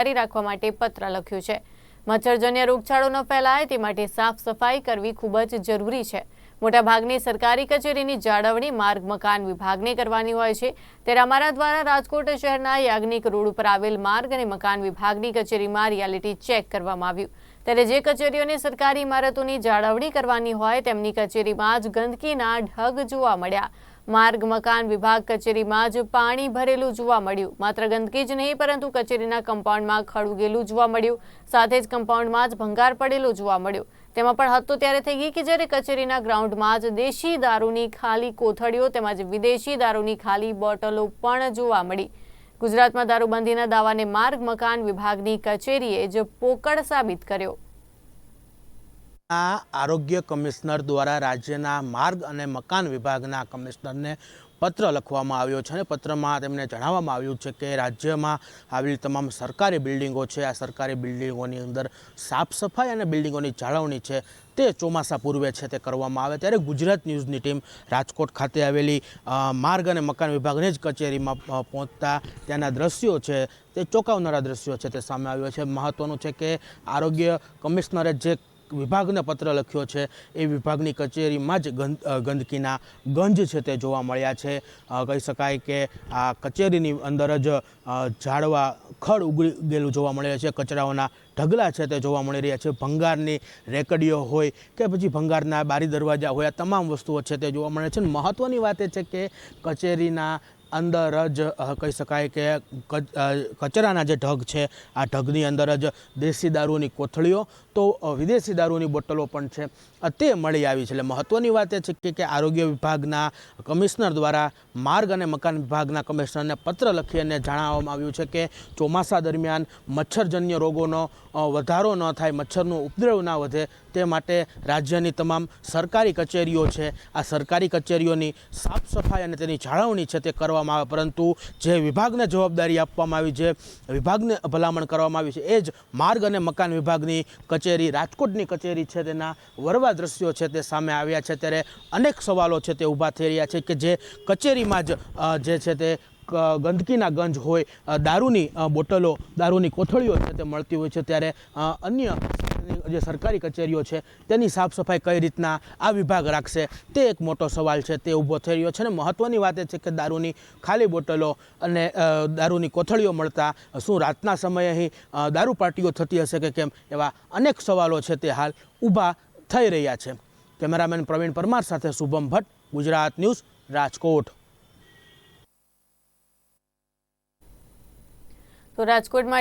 જારી રાખવા માટે પત્ર લખ્યું છે। મચ્છરજન્ય રોગચાળો ન ફેલાય તે માટે સાફ સફાઈ કરવી ખૂબ જ જરૂરી છે। મોટાભાગની સરકારી કચેરીની જાળવણી માર્ગ મકાન વિભાગને કરવાની હોય છે, ત્યારે અમારા દ્વારા રાજકોટ શહેરના યાજ્ઞિક રોડ ઉપર આવેલ માર્ગ અને મકાન વિભાગની કચેરીમાં રિયાલિટી ચેક કરવામાં આવ્યું। ત્યારે જે કચેરીઓને સરકારી ઇમારતોની જાળવણી કરવાની હોય તેમની કચેરીમાં જ ગંદકીના ઢગ જોવા મળ્યા। માર્ગ મકાન વિભાગ કચેરીમાં જ પાણી ભરેલું જોવા મળ્યું। માત્ર ગંદકી જ નહીં પરંતુ કચેરીના કમ્પાઉન્ડમાં ખડ ઉગેલું જોવા મળ્યું, સાથે જ કમ્પાઉન્ડમાં જ ભંગાર પડેલો જોવા મળ્યો। તેમાં પણ હદ તો ત્યારે થઈ ગઈ કે જ્યારે કચેરીના ગ્રાઉન્ડમાં જ દેશી દારૂની ખાલી કોથળીઓ તેમજ વિદેશી દારૂની ખાલી બોટલો પણ જોવા મળી। ગુજરાતમાં દારૂબંધીના દાવાને માર્ગ મકાન વિભાગની કચેરીએ જ પોકળ સાબિત કર્યો। આરોગ્ય કમિશનર દ્વારા રાજ્યના માર્ગ અને મકાન વિભાગના કમિશનરને પત્ર લખવામાં આવ્યો છે અને પત્રમાં તેમને જણાવવામાં આવ્યું છે કે રાજ્યમાં આવેલી તમામ સરકારી બિલ્ડિંગો છે, આ સરકારી બિલ્ડિંગોની અંદર સાફ સફાઈ અને બિલ્ડિંગોની જાળવણી છે તે ચોમાસા પૂર્વે છે તે કરવામાં આવે। ત્યારે ગુજરાત ન્યૂઝની ટીમ રાજકોટ ખાતે આવેલી માર્ગ અને મકાન વિભાગની જ કચેરીમાં પહોંચતા ત્યાંના દ્રશ્યો છે તે ચોંકાવનારા દ્રશ્યો છે તે સામે આવ્યો છે। મહત્વનું છે કે આરોગ્ય કમિશનરે જે વિભાગને પત્ર લખ્યો છે એ વિભાગની કચેરીમાં જ ગંદકીના ગંજ છે તે જોવા મળ્યા છે। કહી શકાય કે આ કચેરીની અંદર જ ઝાડવા ખડ ઉગેલું જોવા મળે છે, કચરાઓના ઢગલા છે તે જોવા મળી રહ્યા છે, ભંગારની રેકડીઓ હોય કે પછી ભંગારના બારી દરવાજા હોય, આ તમામ વસ્તુઓ છે તે જોવા મળે છે। મહત્ત્વની વાત એ છે કે કચેરીના અંદર જ કહી શકાય કે કચરાના જે ઢગ છે આ ઢગની અંદર જ દેશી દારૂની કોથળીઓ તો વિદેશી દારૂની બોટલો પણ છે તે મળી આવી છે। એટલે મહત્ત્વની વાત એ છે કે આરોગ્ય વિભાગના કમિશનર દ્વારા માર્ગ અને મકાન વિભાગના કમિશનરને પત્ર લખી અને જણાવવામાં આવ્યું છે કે ચોમાસા દરમિયાન મચ્છરજન્ય રોગોનો વધારો ન થાય, મચ્છરનો ઉપદ્રવ ના વધે તે માટે રાજ્યની તમામ સરકારી કચેરીઓ છે આ સરકારી કચેરીઓની સાફ સફાઈ અને તેની જાળવણી છે તે કરવામાં આવે, પરંતુ જે વિભાગને જવાબદારી આપવામાં આવી, જે વિભાગને ભલામણ કરવામાં આવી છે એ જ માર્ગ અને મકાન વિભાગની કચેરી રાજકોટની કચેરી છે તેના વરવા દ્રશ્યો છે તે સામે આવ્યા છે। ત્યારે અનેક સવાલો છે તે ઊભા થઈ રહ્યા છે કે જે કચેરીમાં જ જે છે તે ગંદકીના ગંજ હોય, દારૂની બોટલો, દારૂની કોથળીઓ છે તે મળતી હોય છે, ત્યારે અન્ય જે સરકારી કચેરીઓ છે તેની સાફ સફાઈ કઈ રીતના આ વિભાગ રાખશે તે એક મોટો સવાલ છે તે ઊભો થઈ રહ્યો છે। અને મહત્ત્વની વાત એ છે કે દારૂની ખાલી બોટલો અને દારૂની કોથળીઓ મળતા શું રાતના સમયે અહીં દારૂ પાર્ટીઓ થતી હશે કે કેમ, એવા અનેક સવાલો છે તે હાલ ઊભા થઈ રહ્યા છે। કેમેરામેન પ્રવીણ પરમાર સાથે શુભમ ભટ્ટ, ગુજરાત ન્યૂઝ, રાજકોટ। તો રાજકોટમાં